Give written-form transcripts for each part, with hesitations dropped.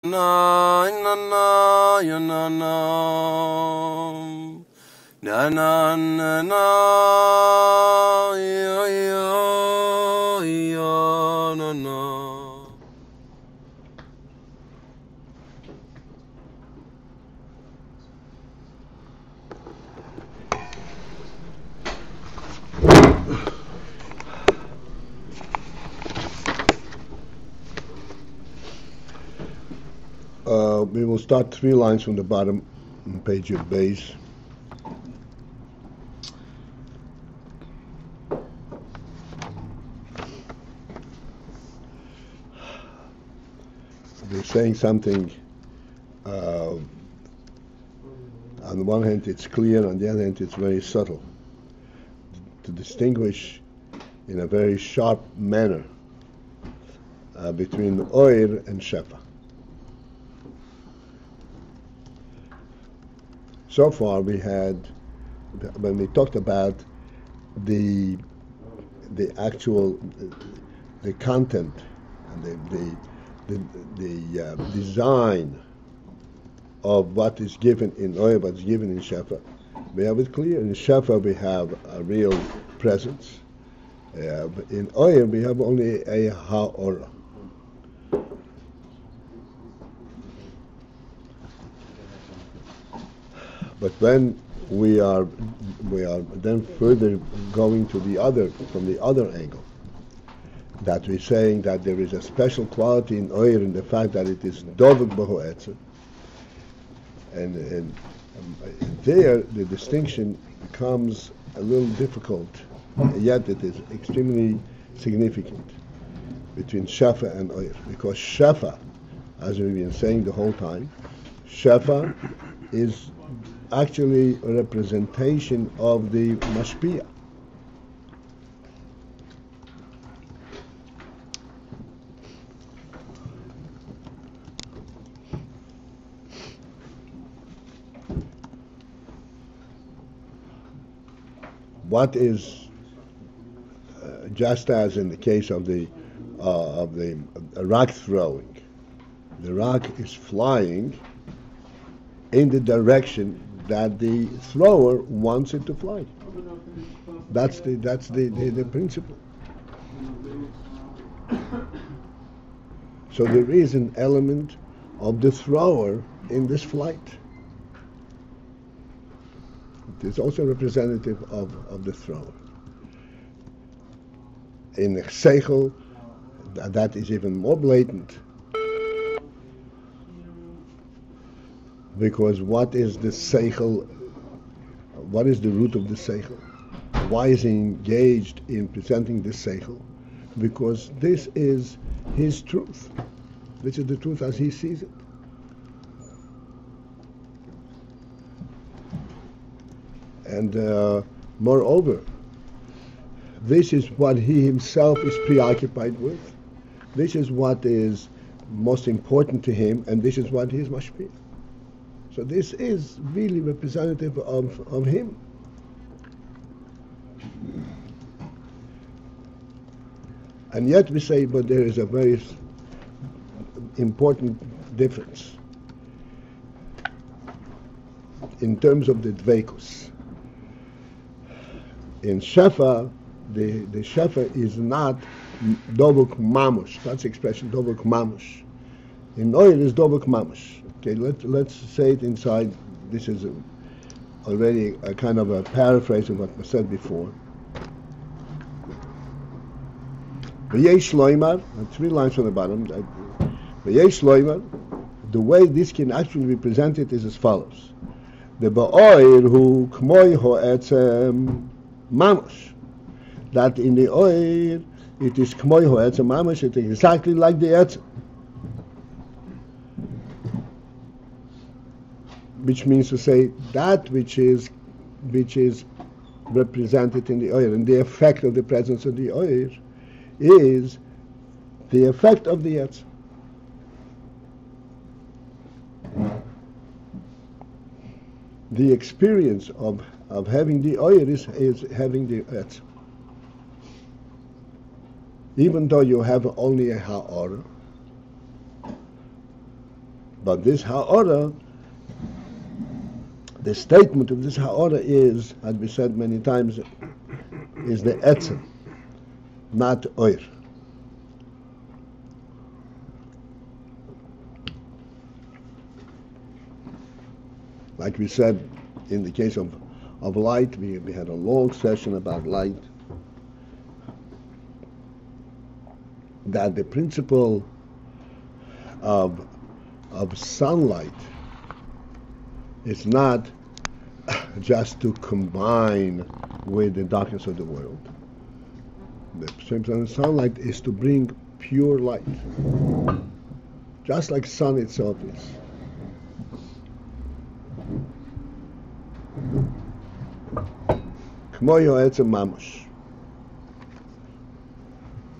na na na ya na na na na na na ya ya ya na na. We will start 3 lines from the bottom on page of Beis. They're saying something, on the one hand it's clear, on the other hand it's very subtle, to distinguish in a very sharp manner between Oir and Shefa. So far we had, when we talked about the actual, the content and the design of what is given in Oyer, what's given in Shefa, we have it clear. In Shefa we have a real presence. In Oyer we have only a ha'ora. But when we are then further going to from the other angle, that we're saying that there is a special quality in Oyer in the fact that it is dovek b'ho'etzer, and there the distinction becomes a little difficult, yet it is extremely significant between Shefa and Oyer, because Shefa, as we've been saying the whole time, Shefa is actually a representation of the mashpia. What is, just as in the case of the rock throwing, the rock is flying in the direction that the thrower wants it to fly. That's the principle. So there is an element of the thrower in this flight. It is also representative of the thrower. In the seichel, that is even more blatant. Because what is the seichel? What is the root of the seichel? Why is he engaged in presenting this seichel? Because this is his truth. This is the truth as he sees it. And moreover, this is what he himself is preoccupied with. This is what is most important to him, and this is what he is mashpia. So this is really representative of him. And yet we say, but there is a very important difference in terms of the dveikus. In Shefa, the Shefa is not dovuk mamush. That's the expression, dovuk mamush. In Oyer is dovuk mamush. Okay, let's say it inside. This is already a kind of a paraphrase of what was said before. V'yesh loymar, 3 lines from the bottom. V'yesh loymar, the way this can actually be presented is as follows: the ba'oir hu k'moy ho'etzem mamush. That in the oir it is k'moy ho'etzem mamush. It is exactly like the etzem. Which means to say that which is represented in the oil, and the effect of the presence of the oil is the effect of the etz. The experience of having the oil is having the etz. Even though you have only a ha'or, But this ha'ora, the statement of this ha'ora is, as we said many times, is the etzem, not oir. Like we said, in the case of light, we had a long session about light, that the principle of sunlight is not just to combine with the darkness of the world. The principle of sunlight is to bring pure light, just like sun itself is.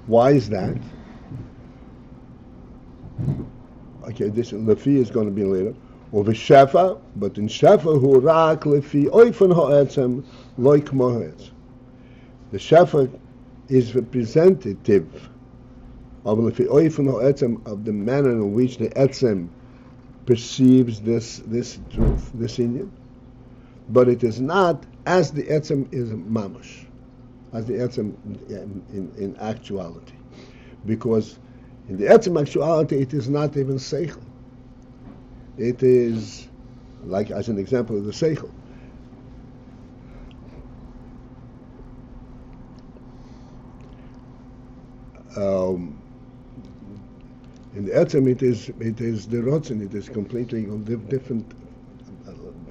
Why is that? Okay, this lefi is going to be later. Over shefa, but in shefa hu rak lefi oifen ha'etzem loy kmo ha'etzem. The shefa is representative of lefi oifen ha'etzem, of the manner in which the etzem perceives this truth, this inyan. But it is not as the etzem is mamash, as the etzem in actuality, because in the etzem actuality it is not even seichel. It is, like as an example of the seichel, in the etzem it is the rotzen. It is completely on different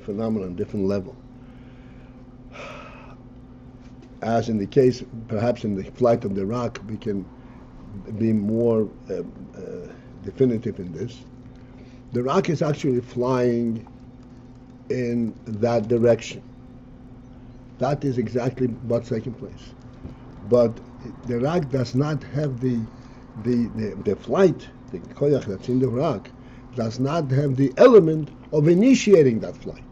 phenomenon, different level. As in the case, perhaps in the flight of the rock, we can be more definitive in this. The rock is actually flying in that direction. That is exactly what's taking place. But the rock does not have the flight, the koyach that's in the rock, does not have the element of initiating that flight.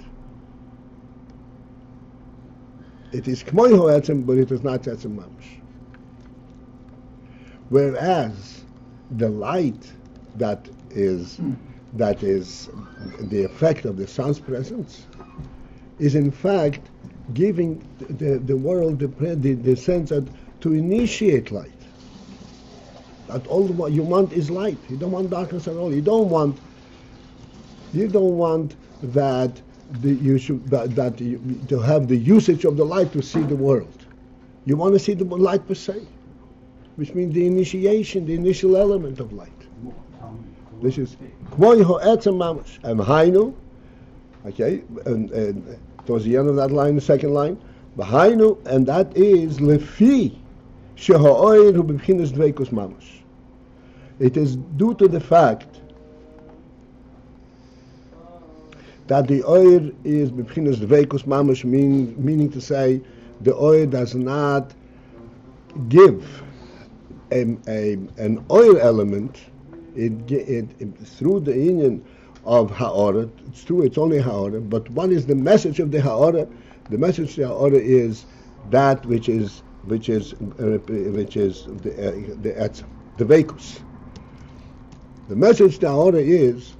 It is k'moy ho'etzem, but it is not etzem mamash. Whereas the light that is the effect of the sun's presence is in fact giving the world the sense that to initiate light. That all what you want is light. You don't want darkness at all. You don't want that to have the usage of the light to see the world. You want to see the light per se, which means the initiation, the initial element of light. This is k'moy ho'etzem mamash. And hainu, okay, and towards the end of that line, the second line, hainu, and that is lefi sheha'oir hu b'bchinas dveikus mamash. It is due to the fact that the oil is b'bchinas dveikus mamash, meaning to say the oil does not give an oil element. It through the inyan of ha'ora, it's true, it's only ha'ora, but what is the message of the ha'ora? The message of the ha'ora is that which is the etzem, the veikus. The message of the ha'ora is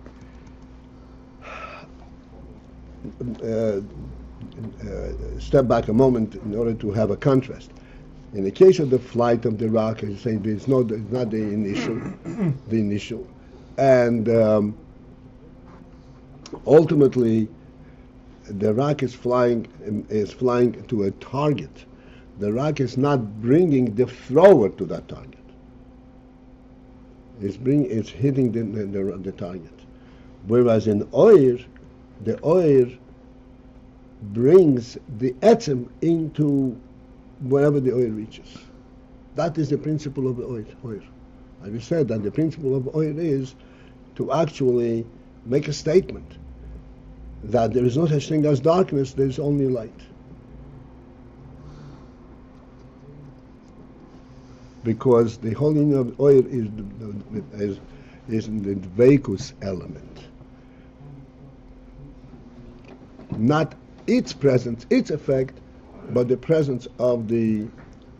step back a moment in order to have a contrast. In the case of the flight of the rock, as you say, it's not the initial, and ultimately, the rock is flying to a target. The rock is not bringing the thrower to that target. It's hitting the target. Whereas in oil, the oil brings the etzem into wherever the oil reaches. That is the principle of the oil. I just said that the principle of oil is to actually make a statement that there is no such thing as darkness, there is only light. Because the whole meaning of oil is the veikus element. Not its presence, its effect, but the presence of the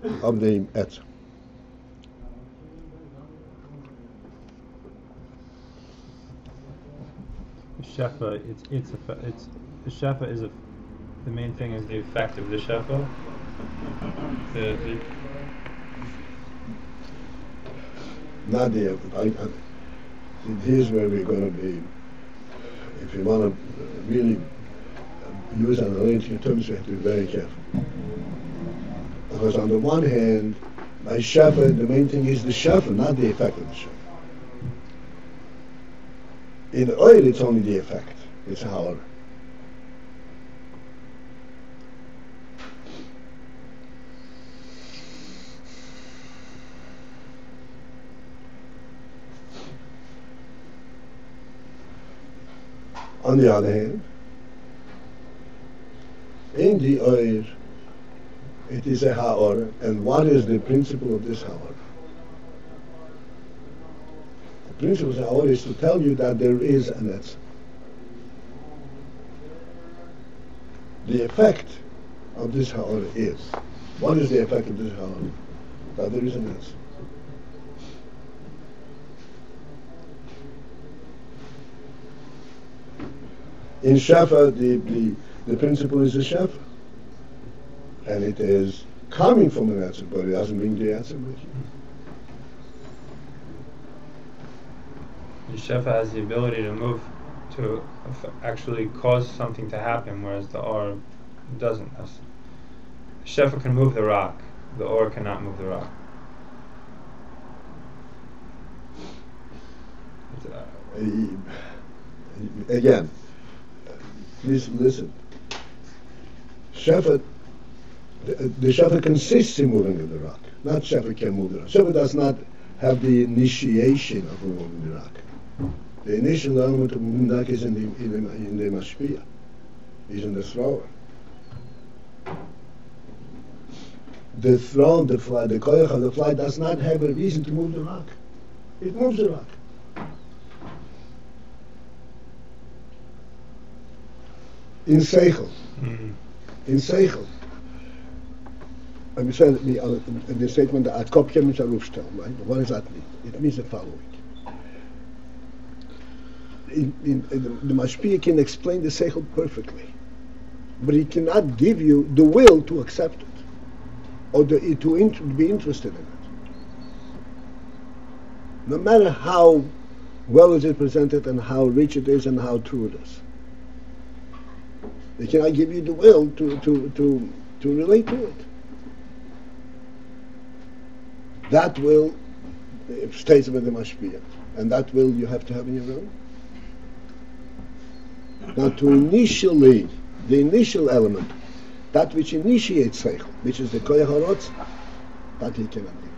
etzem. Shefa, the shefa is the main thing is the effect of the shefa. Not the. Here's where we're going to be. If you want to really use analytical terms, we have to be very careful. Because on the one hand, by shefa, the main thing is the shefa, not the effect of the shefa. In oil, it's only the effect. It's how. On the other hand, in the oil, it is a ha'or, and what is the principle of this ha'or? The principle of the ha'or is to tell you that there is an etzem. The effect of this ha'or is, what is the effect of this ha'or? That there is an etzem. In shefa, the principle is a shefa, and it is coming from an etzem, but it doesn't bring the etzem with you. The shefa has the ability to move, to actually cause something to happen, whereas the or doesn't. The shefa can move the rock, the or cannot move the rock. Again, please listen. Shefa, the shefa consists in moving of the rock. Not shefa can move the rock. Shefa does not have the initiation of moving the rock. The initial element of moving the rock is in the mashpia, is in the thrower. The throw, the fly, the koyach of the fly does not have a reason to move the rock. It moves the rock. In Seichel. In Seichel. I'm saying the statement that Kopje mit Arufstel, right? What does that mean? It means the following. The Mashpia can explain the Seichel perfectly, but he cannot give you the will to accept it, or to be interested in it. No matter how well it is presented and how rich it is and how true it is. They cannot give you the will to relate to it. That will stays with the mashpia, and that will you have to have in your own. Now, the initial element, that which initiates seichel, which is the koyach harotz, that he cannot give.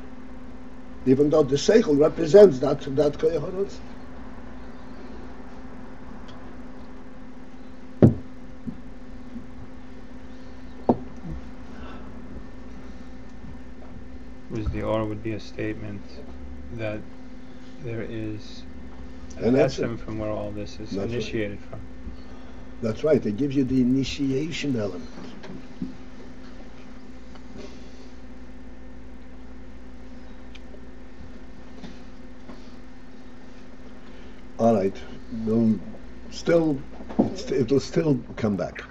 Even though the seichel represents that koyach harotz. The or would be a statement that there is an etzem from where all this is initiated from. That's right. It gives you the initiation element. All right. It'll still come back.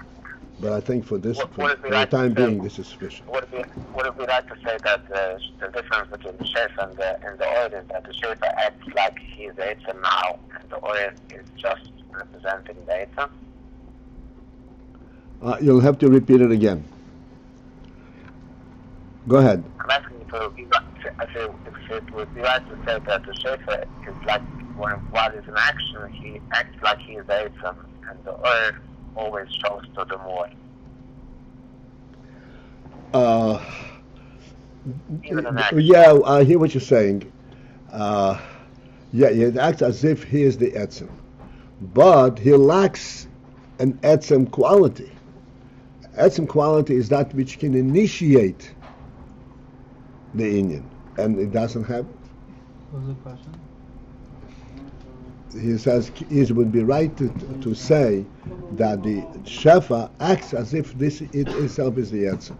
But I think for this, for the time being, this is sufficient. Would it be right to say that the difference between the shefa and the oil is that the shefa acts like he's the etzem now, and the oil is just representing the etzem? You'll have to repeat it again. Go ahead. I'm asking if it would be right to say that the shefa is like while he's in action, he acts like he is the etzem, and the oil always shows to the more. Yeah, I hear what you're saying. It acts as if he is the etzem, but he lacks an etzem quality. Etzem quality is that which can initiate the inyan, and it doesn't have it. What was the question? He says it would be right to say that the shefa acts as if it itself is the etzem,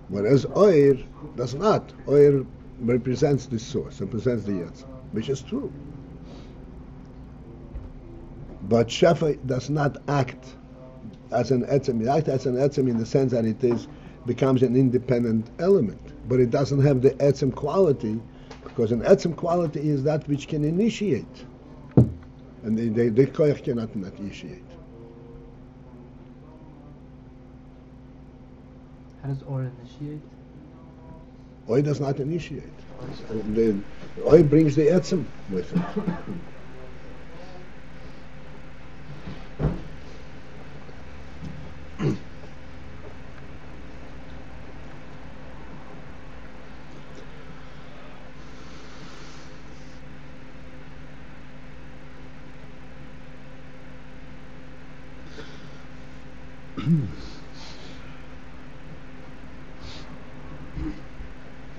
whereas oir does not. Oir represents the source, represents the etzem, which is true. But Shefa does not act as an etzem. It acts as an etzem in the sense that it becomes an independent element, but it doesn't have the etzem quality, because an etzem quality is that which can initiate, and the koyach cannot initiate. How does Or initiate? Oy does not initiate. The Oy brings the etzem with it.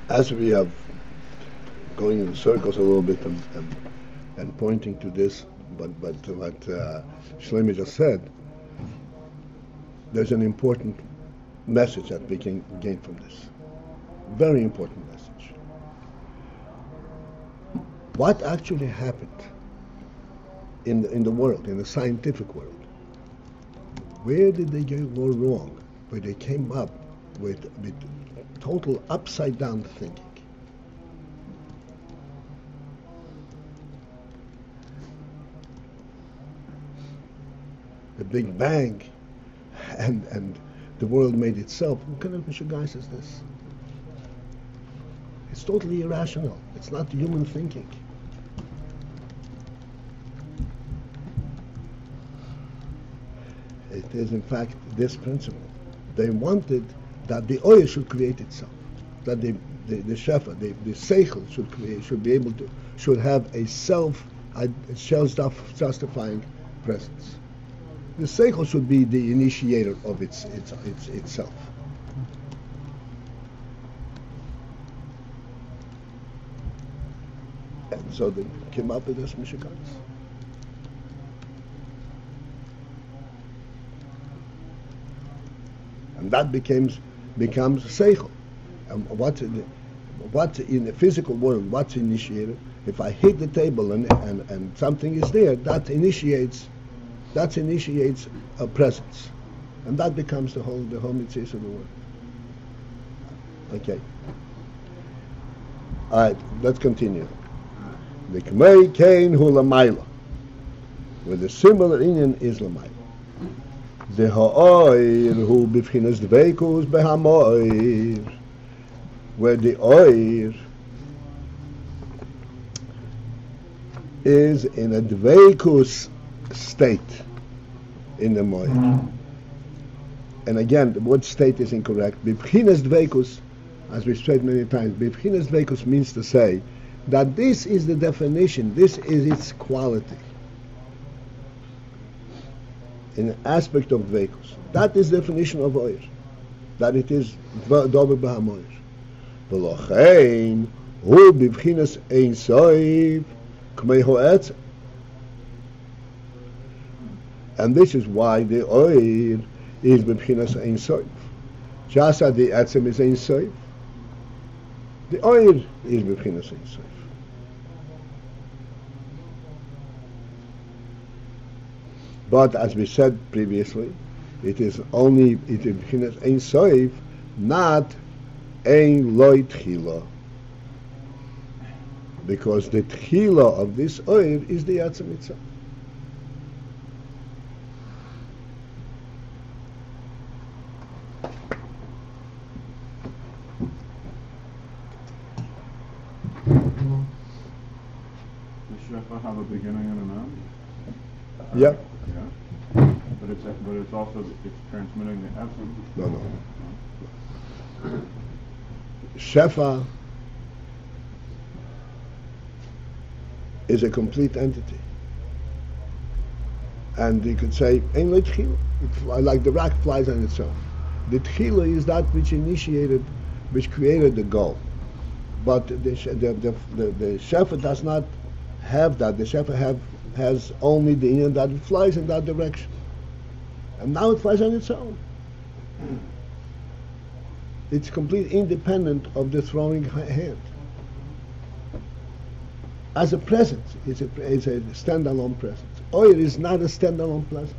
As we have going in circles a little bit and pointing to this, but what Shlomi just said, there's an important message that we can gain from this. Very important message. What actually happened in the world, in the scientific world? Where did they go wrong? Where they came up with total upside down thinking. The Big Bang and the world made itself. What kind of Mishagai is this? It's totally irrational. It's not human thinking. It is in fact this principle. They wanted that the oil should create itself, that the shefa, the seichel should have a self-justifying presence. The seichel should be the initiator of itself. And so they came up with this Mishagas. And that becomes seichel. And what in the physical world, what's initiated? If I hit the table and something is there, that initiates a presence, and that becomes the whole mitzvah of the world. Okay. All right. Let's continue. The k'mei kain hu lamayla, where the similar inyan is lamayla. The ha'oir hu b'fchinas dveikus behamoir, where the oir is in a dveikus state in the moir. And again, the word state is incorrect. B'fchinas dveikus, as we've said many times, b'fchinas dveikus means to say that this is the definition, this is its quality. In an aspect of dveikus. That is the definition of oir. That it is dover b'hamoir. V'lochein hu b'fchinas ein soif k'mei ho'etzem. And this is why the oir is b'fchinas ein soif. Just as the etzem is ein soif, the oir is b'fchinas ein soif. But as we said previously, it is b'chinas ein soif, not ein loy tchila, because the tchila of this oir is the etzem itself. Does Shefa have a beginning and an end? Yeah. But it's also transmitting the essence. No. Shefa is a complete entity, and you could say ein lo tchila. Like the rock flies on itself. The tchila is that which created the goal. But the shefa does not have that. The shefa has only the inyan that it flies in that direction, and now it flies on its own. It's completely independent of the throwing hand. As a presence, it's a standalone presence. Oil is not a standalone presence.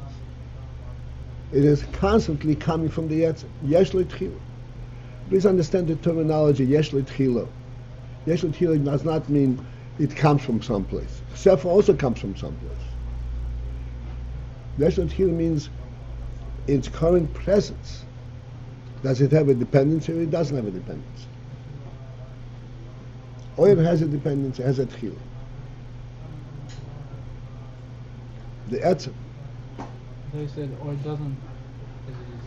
It is constantly coming from the Yetzer. Yesh L'Tchila. Please understand the terminology Yesh L'Tchila. Yesh L'Tchila does not mean it comes from someplace. Sefer also comes from someplace. Yesh L'Tchila means its current presence. Does it have a dependency or it doesn't have a dependency? Oil has a dependency, has a Tchila. The Yetzer. They said, or it doesn't. It is,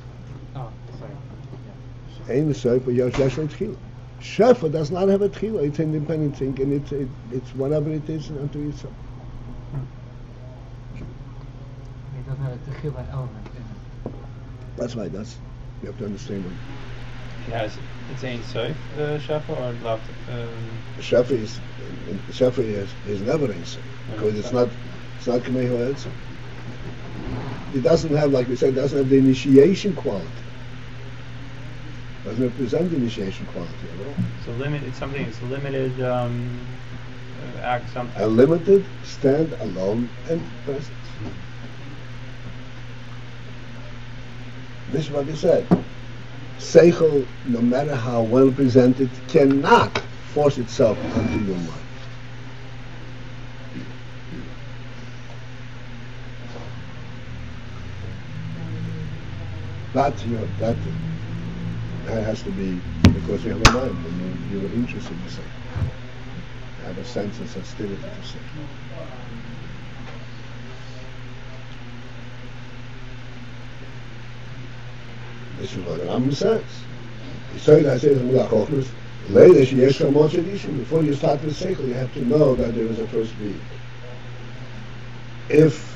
oh, sorry. Ein Sefer Yesh L'Tchila. Shefa does not have a Tchila. It's an independent thing, and it's whatever it is unto itself. It doesn't have a tequila element in it. That's why. You have to understand it. Yes, it's Ein Sof, Shefa, or left? Shefa is never Ein Sefer because it's not Kamei Ha'etzer. It doesn't have, like we said, doesn't have the initiation quality. Doesn't represent the initiation quality at all. So it's a limited act, something. A limited, stand-alone, and presence. This is what he said. Seichel, no matter how well presented, cannot force itself onto your mind. That has to be because you have a mind and you're interested in something. You have a sense of sensitivity to something. This is what the Rambam says. He says, before you start with Seichel, you have to know that there is a first being. If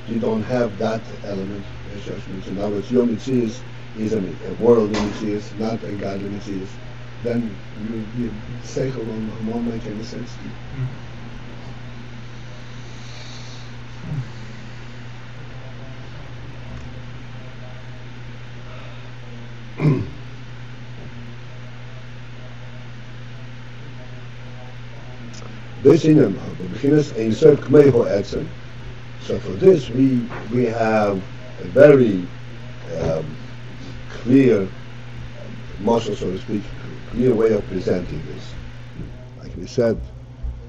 you don't have that element, in other words, your Metzius is a worldly Metzius, not a godly Metzius, then you Seichel won't make any sense to you. This in Ein Sof Kamei Ha'etzer. So for this we have a very clear muscle, so to speak, clear way of presenting this. Like we said,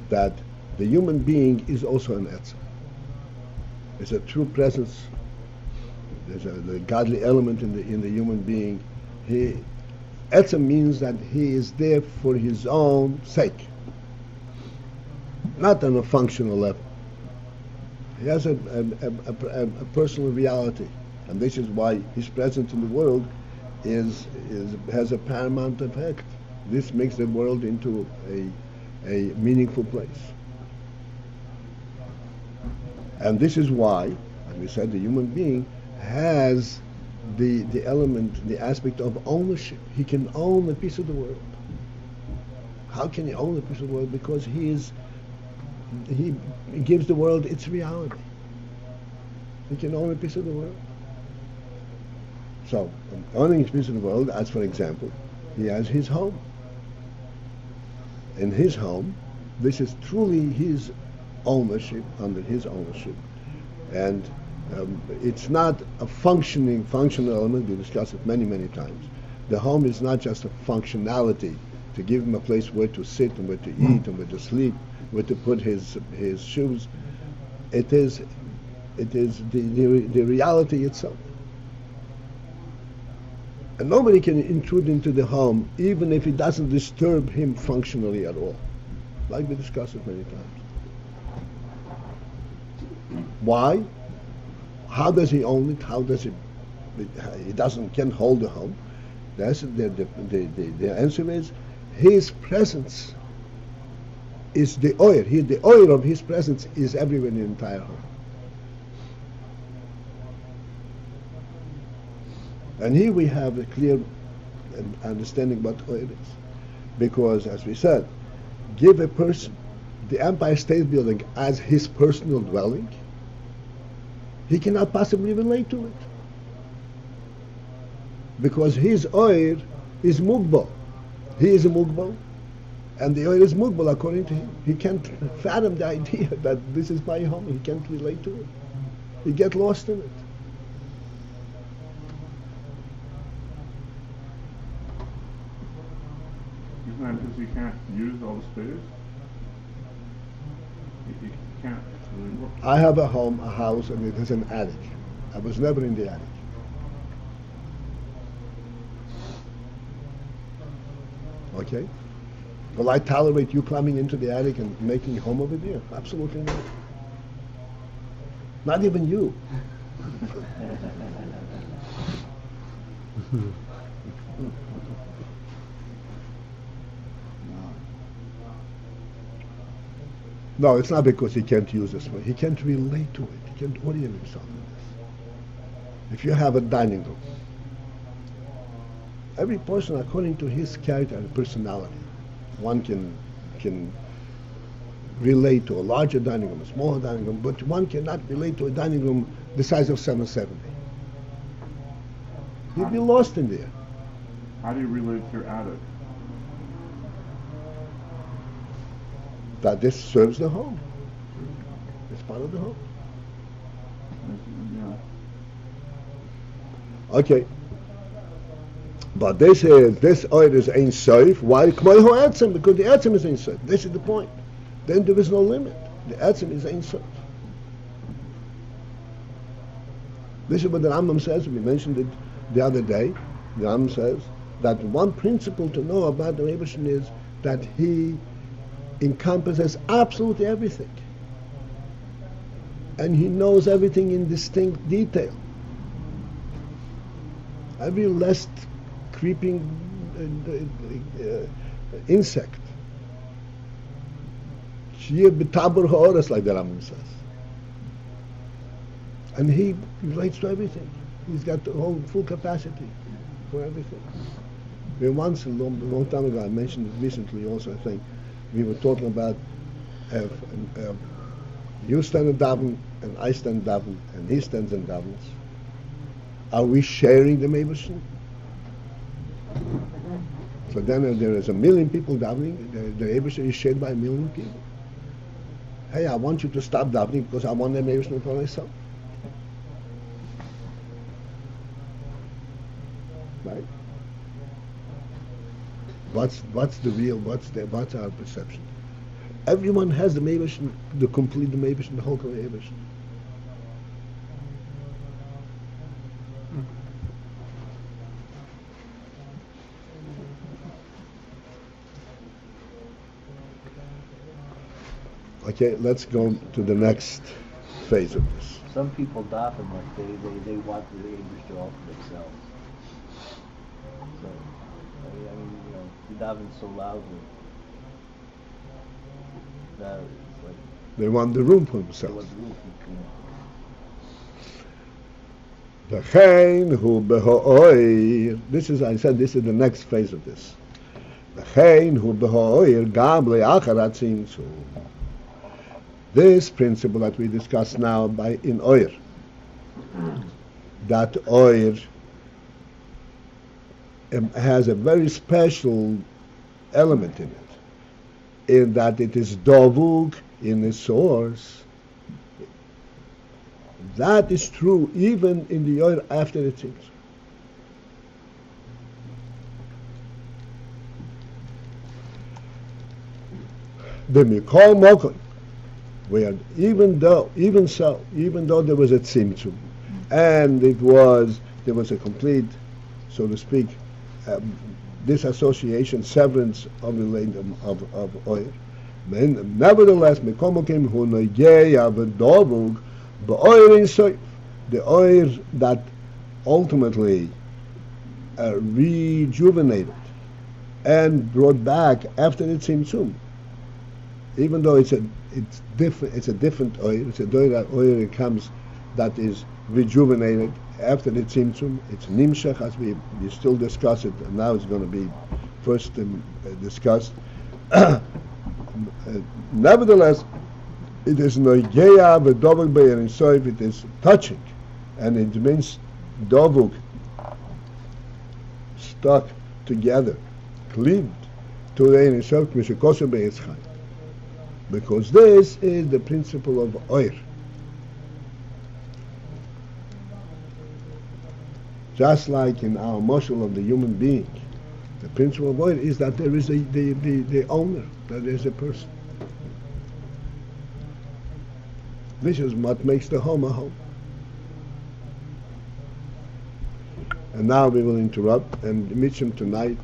that the human being is also an Etzer. It's a true presence. There's the godly element in the human being. Etzer means that he is there for his own sake, not on a functional level. He has a personal reality, and this is why his presence in the world has a paramount effect. This makes the world into a meaningful place. And this is why, as we said, the human being has the element, the aspect of ownership. He can own a piece of the world. How can he own a piece of the world? Because he gives the world its reality. He can own a piece of the world. So, owning a piece of the world, as for example, he has his home. In his home, this is truly his ownership, under his ownership. And it's not a functional element. We discussed it many, many times. The home is not just a functionality to give him a place where to sit and where to eat and where to sleep, where to put his shoes. It is the reality itself. And nobody can intrude into the home even if it doesn't disturb him functionally at all. Like we discussed it many times. Why? How does he own it? How does he can't hold the home. The answer is his presence is the oil. The oil of his presence is everywhere in the entire home. And here we have a clear understanding what oil is. Because, as we said, give a person the Empire State Building as his personal dwelling, he cannot possibly relate to it. Because his oil is mugbo. He is a mugbo, And the oil is mugbal according to him. He can't fathom the idea that this is my home. He can't relate to it. He get lost in it. Isn't that because he can't use all the space? He can't really work. I have a home, a house, and it has an attic. I was never in the attic. Okay? Will I tolerate you climbing into the attic and making a home over there? Absolutely not. Not even you. No, it's not because he can't use this one. He can't relate to it. He can't orient himself in this. If you have a dining room, every person according to his character and personality, one can relate to a larger dining room, a smaller dining room, but one cannot relate to a dining room the size of 770. You'd be lost in there. How do you relate to your attic? That this serves the home. It's part of the home. Yeah. Okay. But this oil is Ein Sof. Why? Because the Etzem is Ein Sof. This is the point. Then there is no limit. The Etzem is Ein Sof. This is what the Rambam says. We mentioned it the other day. The Rambam says that one principle to know about the Rebbeinu is that he encompasses absolutely everything. And he knows everything in distinct detail. Every last creeping insect. Like the Rambam says. And he relates to everything. He's got the whole full capacity for everything. Once, a long time ago, I mentioned it recently also, I think, we were talking about you stand in daven and I stand in daven and he stands in davens. Are we sharing the Meibushin? So then there is 1 million people davening. The Meibushin is shared by 1 million people. Hey, I want you to stop davening because I want the Meibushin for myself. Right? What's our perception? Everyone has the Meibushin, the complete Meibushin, the whole Meibushin. Okay, let's go to the next phase of this. Some people daven like they want the Eibush all for themselves. So, I mean, he davens so loudly that it's like they want the room for they themselves. want the room for V'chein hu b'ha'oir. This is the next phase of this. V'chein hu b'ha'oir gam le'achar hatzimtzum. This principle that we discuss now in oir, that oir has a very special element in it, in that it is dovug in the source. That is true even in the oil after it seems. The mikol mokon, where even though there was a tzimtzum, and there was a complete, so to speak, disassociation, severance of the land of oil. Nevertheless, mikol mokim hu nogeya v'dovug. The oil that ultimately rejuvenated and brought back after the tzimtzum, even though it's a different oil. It's a oil that comes that is rejuvenated after the tzimtzum. It's nimshach, as we still discuss it, and now it's going to be first discussed. Nevertheless, it is noigeya v'dovug be'erin soif. It is touching, and it means dovug, stuck together, cleaved, to the Ein Sof Mishikosu Be'etz Chai. Because this is the principle of Oir. Just like in our moshel of the human being, the principle of Oir is that there is the owner, that there is a person. This is what makes the home a home. And now we will interrupt and meet him tonight.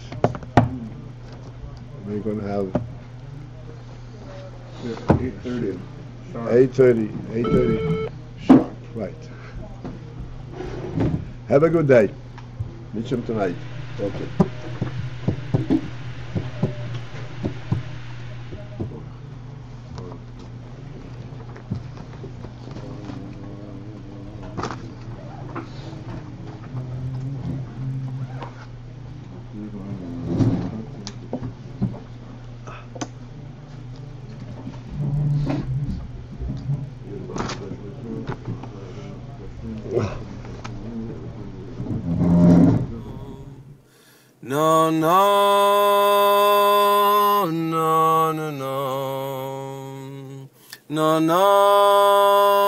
We're going to have 8:30. 8:30 sharp, right. Have a good day. Meet him tonight. Okay. No, no, no, no, no, no, no.